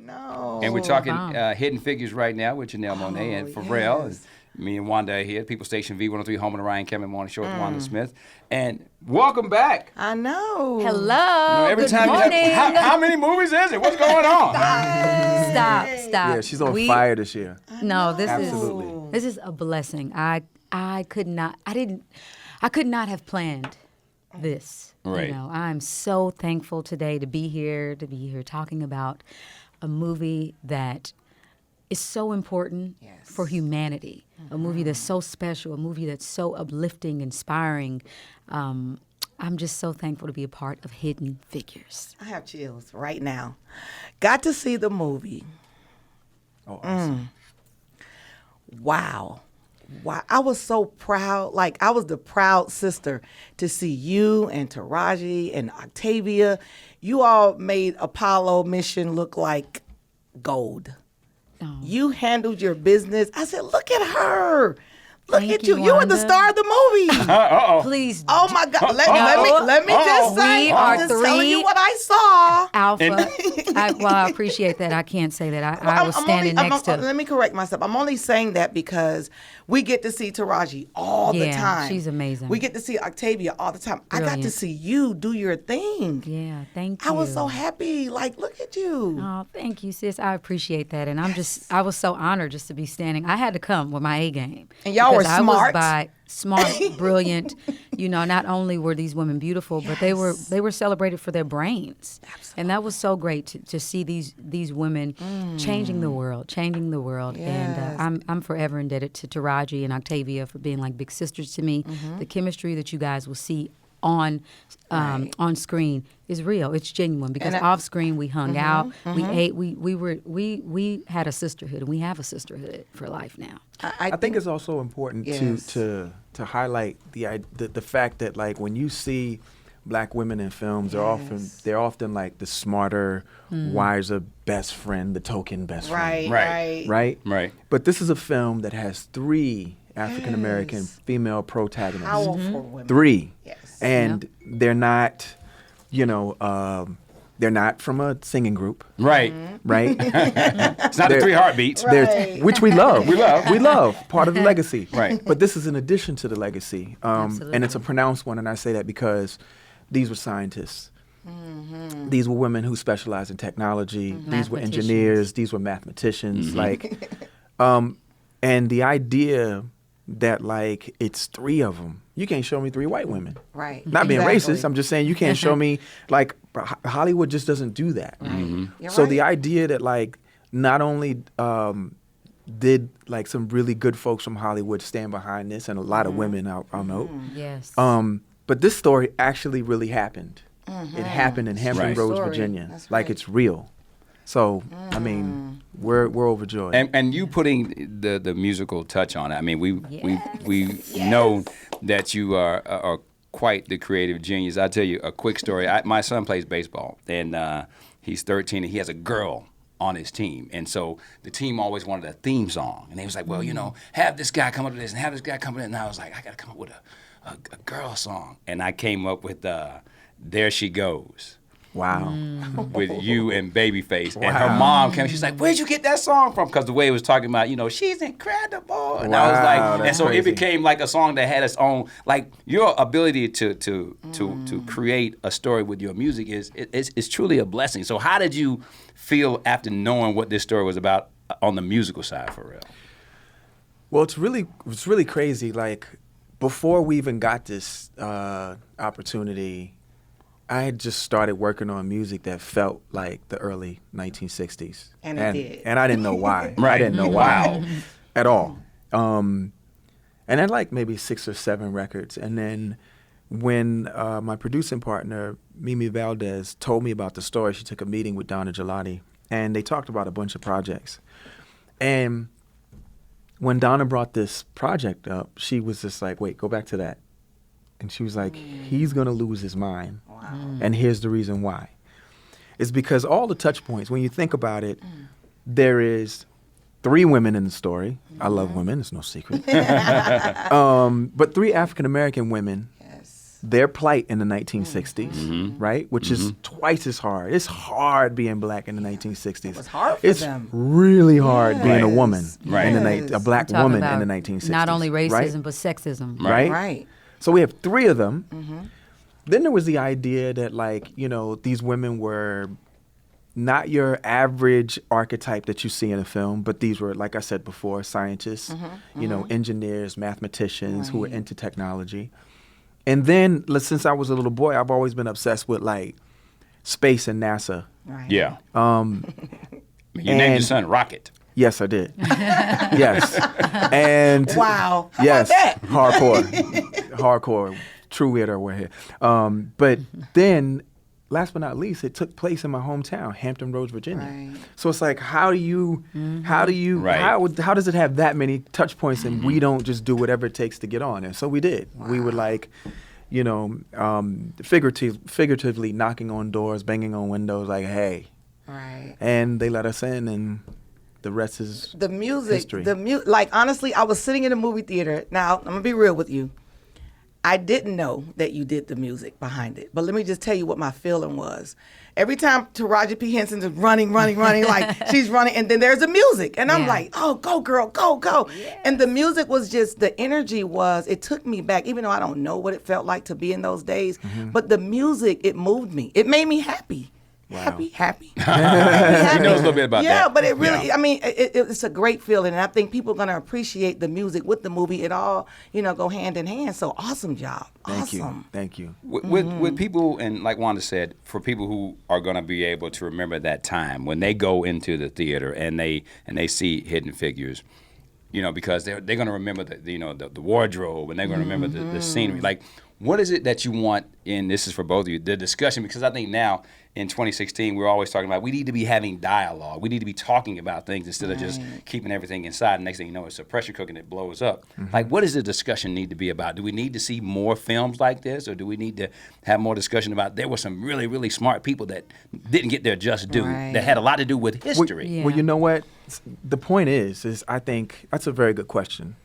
know. And we're talking Hidden Figures right now with Janelle Monáe and Pharrell. Yes. And me and Wanda are here, People Station V103, home of the Ryan Kevin Morning Show with Wanda Smith. And welcome back. I know. Hello. Every Good time morning. how many movies is it? What's going on? Stop. Yeah, she's on fire this year. No, Absolutely. this is a blessing. I could not have planned this. Right. You know, I'm so thankful today to be here talking about a movie that is so important for humanity. A movie that's so special, a movie that's so uplifting, inspiring. I'm just so thankful to be a part of Hidden Figures. I have chills right now. Got to see the movie. Oh, awesome. Wow. I was so proud. Like, I was the proud sister to see you and Taraji and Octavia. You all made Apollo mission look like gold. Oh. You handled your business. I said, look at her. Look Thank at you. you, You were the Wanda. star of the movie. Uh-oh. Please, Oh my God. Let me just say, We I'm are just telling three you what I saw. Alpha. I appreciate that. I can't say that. I was standing next to. Let me correct myself. I'm only saying that because we get to see Taraji all the Yeah, time. she's amazing. We get to see Octavia all the time. I got to Brilliant. see you do your thing. Yeah, thank you. I was so happy. Like, look at you. Oh, thank you, sis. I appreciate that, and I was so honored just to be standing. I had to come with my A game, And y'all were because smart. I was smart, brilliant. You know, not only were these women beautiful, but they were celebrated for their brains, and that was so great to see these women changing the world. Yes. And I'm forever indebted to Taraji and Octavia for being like big sisters to me. The chemistry that you guys will see on screen is real. It's genuine because off screen we hung out, we ate, we had a sisterhood, and we have a sisterhood for life now. I think it's also important Yes. to highlight the fact that, like, when you see Black women in films, they're often like the smarter, wiser best friend, the token best friend. Right. But this is a film that has 3 African American female protagonists. Powerful women. 3. Yes. And they're not, they're not from a singing group, Right. right? It's not the 3 heartbeats. Right. Which we love. We love. Part of the legacy. Right. But this is an addition to the legacy. And it's a pronounced one, and I say that because these were scientists. These were women who specialized in technology. These were engineers. These were mathematicians. Like, and the idea that, like, it's 3 of them. You can't show me 3 white women. Right. Not being Exactly. racist. I'm just saying you can't show me, like, Hollywood just doesn't do that. You're So right. the idea that, like, not only did, like, some really good folks from Hollywood stand behind this, and a lot of women, I'll note. Yes. But this story actually really happened. It happened in Hampton Right. Roads, Story. Virginia. That's Like, right. it's real. So, I mean, we're overjoyed. And you putting the musical touch on it. I mean, we know that you are quite the creative genius. I'll tell you a quick story. My son plays baseball, and he's 13, and he has a girl on his team. And so the team always wanted a theme song. And they was like, well, have this guy come up with this and have this guy come up with it. And I was like, I got to come up with a girl song. And I came up with There She Goes. Wow. With you and Babyface. And her mom came, she's like, where'd you get that song from? Because the way it was talking about, she's incredible. And I was Wow, like, and that's so crazy. it became like a song that had its own, like, your ability to create a story with your music is truly a blessing. So how did you feel after knowing what this story was about on the musical side, for real? Well, it's really crazy. Like, before we even got this opportunity, I had just started working on music that felt like the early 1960s. And it did. And I didn't know why. Right. I didn't know why at all. And I had like maybe 6 or 7 records. And then when my producing partner, Mimi Valdez, told me about the story, she took a meeting with Donna Gelati, and they talked about a bunch of projects. And when Donna brought this project up, she was just like, wait, go back to that. And she was like, he's going to lose his mind. Wow. And here's the reason why. It's because all the touch points, when you think about it, there is 3 women in the story. I love women, it's no secret. But 3 African-American women Yes. their plight in the 1960s, right? Which is twice as hard. It's hard being black in the 1960s. It was hard for it's them. really hard being a woman, Right. a black Talk woman about in the 1960s. not only racism, right? but sexism. Right? Right. So we have 3 of them. Then there was the idea that, like, you know, these women were not your average archetype that you see in a film, but these were, like I said before, scientists, you know, engineers, mathematicians who were into technology. And then, since I was a little boy, I've always been obsessed with, like, space and NASA. Right. Yeah. You named your son Rocket. Yes, I did. Yes. And Wow. How yes, about that? hardcore, true weirdo we're here. But then, last but not least, it took place in my hometown, Hampton Roads, Virginia. Right. So it's like, how Right. how does it have that many touch points and we don't just do whatever it takes to get on? And so we did. We would, like, you know, figuratively knocking on doors, banging on windows, like, hey. Right. And they let us in, and the rest is The music, history. like, honestly, I was sitting in a movie theater. Now, I'm going to be real with you. I didn't know that you did the music behind it. But let me just tell you what my feeling was. Every time Taraji P. Henson is running, like she's running, and then there's the music. And I'm Yeah. like, oh, go, girl, go. Yes. And the music was just, the energy was, it took me back, even though I don't know what it felt like to be in those days. But the music, it moved me. It made me happy. Happy. He knows a little bit about that. Yeah, but it really, Yeah. I mean, it's a great feeling. And I think people are going to appreciate the music with the movie. It all, you know, go hand in hand. So awesome job. Thank you. Awesome. Thank you. With people, and like Wanda said, for people who are going to be able to remember that time when they go into the theater and they see Hidden Figures, you know, because they're going to remember the wardrobe, and they're going to remember the scenery. Like, what is it that you want in, this is for both of you, the discussion, because I think now in 2016 we're always talking about we need to be having dialogue. We need to be talking about things instead of just keeping everything inside. And next thing you know, it's a pressure cooker and it blows up. Like, what does the discussion need to be about? Do we need to see more films like this, or do we need to have more discussion about there were some really, really smart people that didn't get their just due, Right. that had a lot to do with history? Yeah. Well, you know what? The point is I think that's a very good question.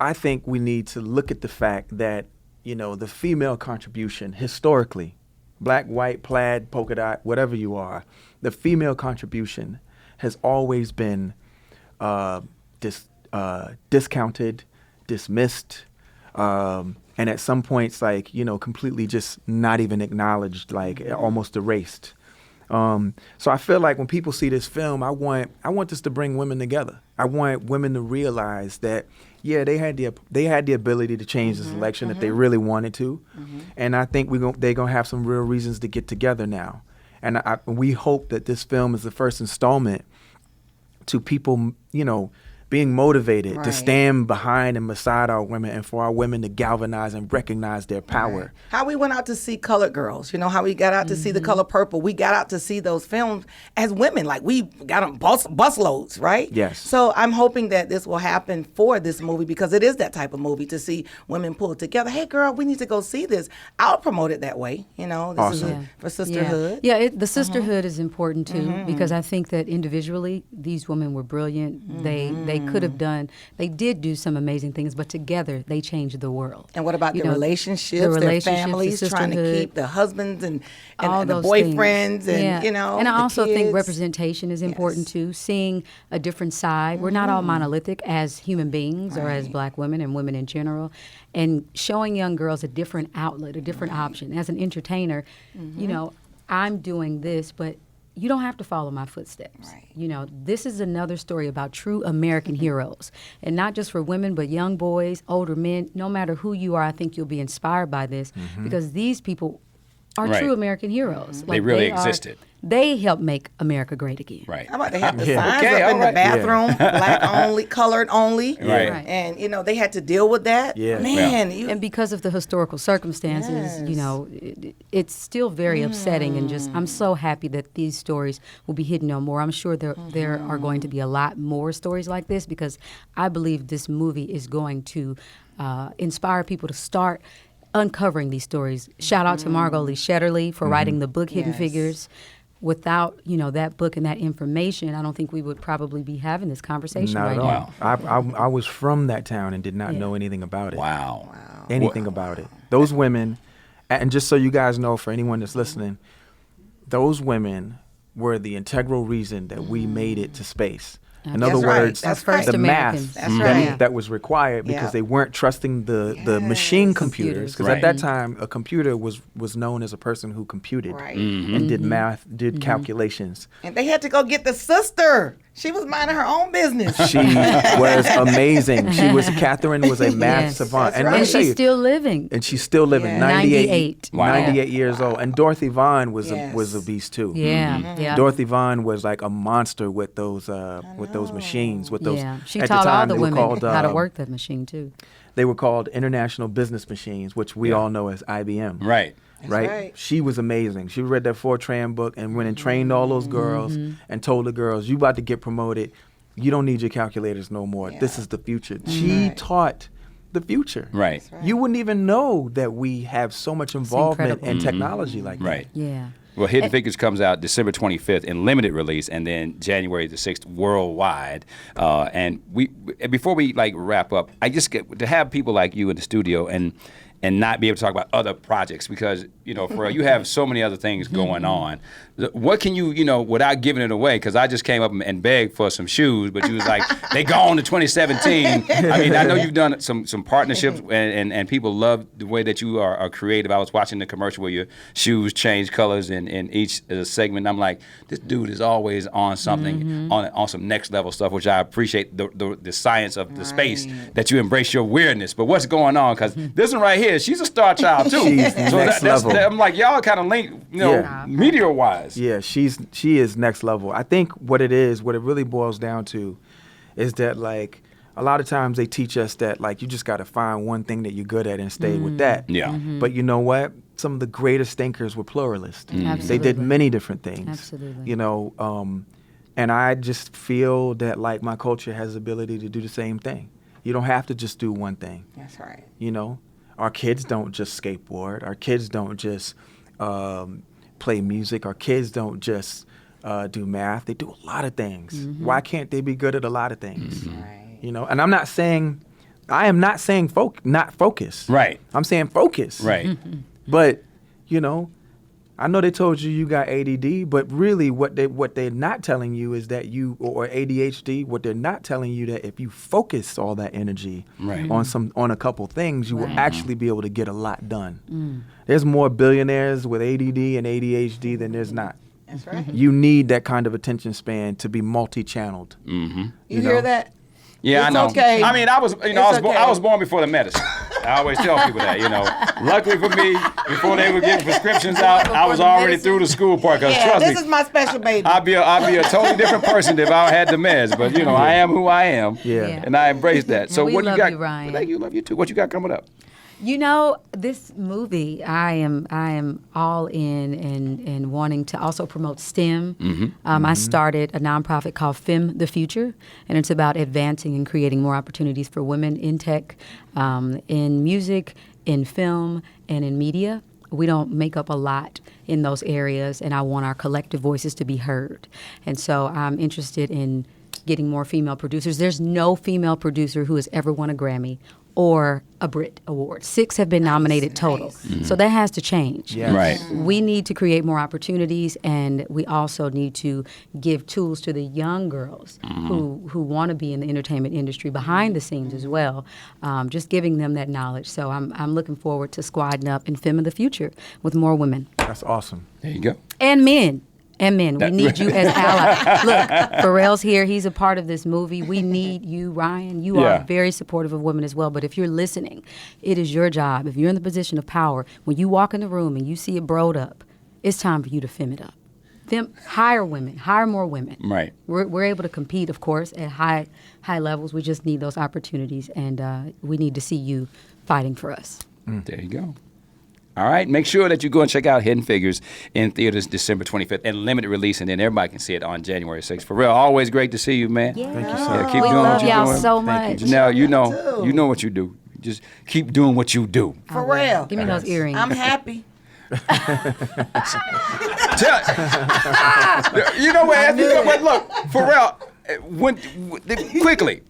I think we need to look at the fact that, you know, the female contribution historically, black, white, plaid, polka dot, whatever you are, the female contribution has always been discounted, dismissed, and at some points, like, you know, completely just not even acknowledged, like almost erased. So I feel like when people see this film, I want this to bring women together. I want women to realize that, yeah, they had the ability to change this election if they really wanted to, and I think they're gonna have some real reasons to get together now, and we hope that this film is the first installment to people, you know, being motivated to Right. stand behind and beside our women, and for our women to galvanize and recognize their power. How we went out to see Colored Girls, you know, how we got out to see The Color Purple. We got out to see those films as women. Like, we got them bus loads, right? Yes. So I'm hoping that this will happen for this movie, because it is that type of movie to see women pull together. Hey, girl, we need to go see this. I'll promote it that way, you know. This Awesome. is for sisterhood. Yeah, the sisterhood is important too, because I think that individually these women were brilliant. They could have done, they did do some amazing things, but together they changed the world. And what about You the know, relationships, their families, the trying to sisterhood, keep the husbands and all the those boyfriends things. and, Yeah. you know, And I the also think kids. representation is important too, seeing a different side. We're not all monolithic as human beings or as black women and women in general, and showing young girls a different outlet, a different option. As an entertainer, you know, I'm doing this, but you don't have to follow my footsteps. Right. You know, this is another story about true American heroes. And not just for women, but young boys, older men. No matter who you are, I think you'll be inspired by this, because these people are Right. true American heroes. They really are- existed. They helped make America great again. Right. How about they had the Yeah. signs Okay, up all in right. the bathroom, black only, colored only. Right. Right. And, you know, they had to deal with that. Yeah. Man, And because of the historical circumstances, you Yes. know, it's still very upsetting. And just, I'm so happy that these stories will be hidden no more. I'm sure there are going to be a lot more stories like this, because I believe this movie is going to inspire people to start uncovering these stories. Shout out to Margot Lee Shetterly for writing the book Hidden Yes. Figures. Without, you know, that book and that information, I don't think we would probably be having this conversation Not right at now. all. I was from that town and did not Yeah. know anything about it. Wow. Anything about it. Those women And just so you guys know, for anyone that's listening, those women were the integral reason that we made it to space. In other That's right. words, That's first the Americans. math That's right. that was required because Yeah. they weren't trusting the machine computers. Because Right. at that time, a computer was known as a person who computed Right. and did math, did calculations. And they had to go get the sister. She was minding her own business. She was amazing. Catherine was a math Yes. savant. That's And right. let me And tell she's you, still living. and she's still living. Yeah. 98. Wow. 98 years old. And Dorothy Vaughan was Yes. a beast too. Yeah, yeah. Dorothy Vaughan was like a monster with those machines, with those. Yeah, she at taught the time, all the they were women called, how to work that machine too. They were called International Business Machines, which we all know as IBM. Right. right. She was amazing. She read that Fortran book and went and trained all those girls and told the girls, "You about to get promoted. You don't need your calculators no more. This is the future." She taught the future. Right. You wouldn't even know that we have so much involvement incredible. in technology like that. Right. Yeah. Well, Hidden Figures comes out December 25th in limited release, and then January the 6th worldwide. And before we like wrap up, I just get to have people like you in the studio and not be able to talk about other projects because, Pharrell, you have so many other things going on. What can you, without giving it away, because I just came up and begged for some shoes, but you was like, they gone to 2017. I mean, I know you've done some partnerships and people love the way that you are creative. I was watching the commercial where your shoes change colors in each segment. I'm like, this dude is always on something, on some next level stuff, which I appreciate the science of the space that you embrace your weirdness. But what's going on? Because this one right here, she's a star child too. She's next level. I'm like, y'all kind of linked, meteor-wise. Yeah, she is next level. I think what it really boils down to is that like a lot of times they teach us that like you just got to find one thing that you're good at and stay with that. Yeah. But you know what? Some of the greatest thinkers were pluralists. They Absolutely. did many different things. Absolutely. And I just feel that like my culture has the ability to do the same thing. You don't have to just do one thing. That's right. Our kids don't just skateboard. Our kids don't just play music. Our kids don't just do math. They do a lot of things. Why can't they be good at a lot of things? Right. And I am not saying not focus. Right. I'm saying focus. Right. But, I know they told you got ADD, but really what they're not telling you is that or ADHD, what they're not telling you that if you focus all that energy on a couple things, you will actually be able to get a lot done. There's more billionaires with ADD and ADHD than there's not. That's right. You need that kind of attention span to be multi-channeled. You hear that? Yeah, It's I know. okay. I mean, I was okay. born before the medicine. I always tell people that, Luckily for me, before they were getting prescriptions out, I was already through the school part. Because Yeah, trust this me, is my special baby. I'd be a totally different person if I had the meds. But I am who I am, Yeah. and I embrace that. So we what love you got? you, Ryan. Thank you, love you too. What you got coming up? This movie, I am all in and wanting to also promote STEM. I started a nonprofit called Fem the Future, and it's about advancing and creating more opportunities for women in tech, in music, in film, and in media. We don't make up a lot in those areas, and I want our collective voices to be heard. And so I'm interested in getting more female producers. There's no female producer who has ever won a Grammy or a Brit Award. 6 have been nominated total. So that has to change. Yes. Right. We need to create more opportunities, and we also need to give tools to the young girls who want to be in the entertainment industry behind the scenes as well, just giving them that knowledge. So I'm looking forward to squadding up in Fem of the Future with more women. That's awesome. There you go. And men. We need you as allies. Look, Pharrell's here. He's a part of this movie. We need you, Ryan. You are very supportive of women as well. But if you're listening, it is your job. If you're in the position of power, when you walk in the room and you see it broed up, it's time for you to fem it up. Hire women. Hire more women. Right. We're able to compete, of course, at high levels. We just need those opportunities, and we need to see you fighting for us. There you go. All right, make sure that you go and check out Hidden Figures in theaters December 25th and limited release, and then everybody can see it on January 6th. For real, always great to see you, man. Yeah. Thank you, sir. Yeah, keep We doing love what you're y'all doing. so much. Janelle, you know what you do. Just keep doing what you do. For real. Give me those earrings. I'm happy. You know what? Look, Pharrell, quickly.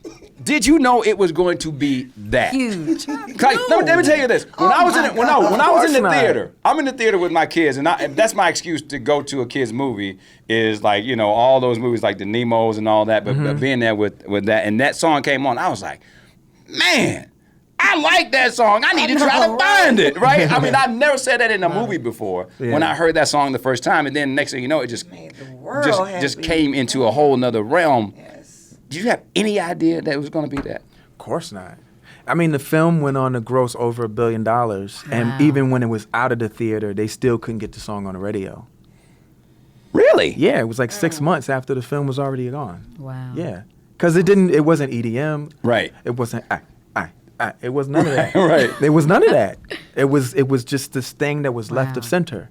Did you know it was going to be that Huge. Let me tell you this. When I was in the theater, I'm in the theater with my kids, and that's my excuse to go to a kids movie. Is like, you know, all those movies like the Nemos and all that. But being there with that, and that song came on, I was like, man, I like that song. I need to try to find it, right? I mean, I've never said that in a movie before. Yeah. When I heard that song the first time, and then next thing you know, it just came into a whole nother realm. Yes. Did you have any idea that it was going to be that? Of course not. I mean, the film went on to gross over $1 billion, and even when it was out of the theater, they still couldn't get the song on the radio. Really? Yeah, it was like 6 months after the film was already gone. Wow. Yeah, because it wasn't EDM. Right. It wasn't. It was none of that. Right. It was none of that. It was just this thing that was left of center.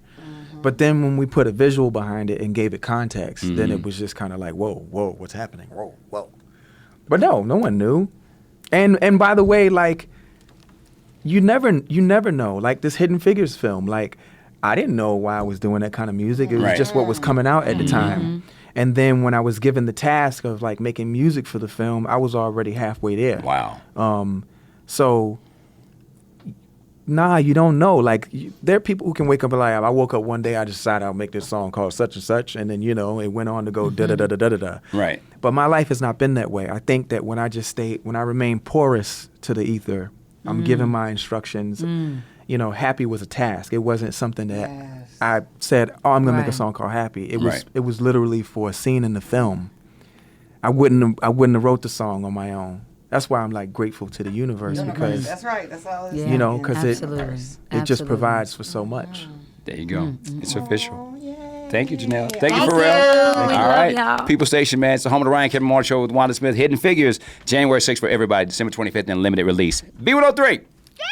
But then when we put a visual behind it and gave it context, then it was just kind of like, whoa, what's happening? Whoa. But no one knew. And by the way, like, you never know. Like this Hidden Figures film, like, I didn't know why I was doing that kind of music. It was just what was coming out at the time. And then when I was given the task of like making music for the film, I was already halfway there. Wow. So, you don't know. Like, there are people who can wake up and like, I woke up one day, I decided I'll make this song called such and such, and then, you know, it went on to go da-da-da-da-da-da. Right. But my life has not been that way. I think that when I remain porous to the ether, I'm giving my instructions. You know, Happy was a task. It wasn't something that I said, I'm going to make a song called Happy. It was literally for a scene in the film. I wouldn't have wrote the song on my own. That's why I'm like grateful to the universe because that's right. That's all. Yeah. You know, because it just Absolutely. provides for so much. There you go. It's official. Yay. Thank you, Janelle. Thank you, Pharrell. We All love right. y'all. People Station, man. It's the home of the Ryan Kevin Moore Show with Wanda Smith. Hidden Figures, January 6th for everybody. December 25th and limited release. B103. Yeah!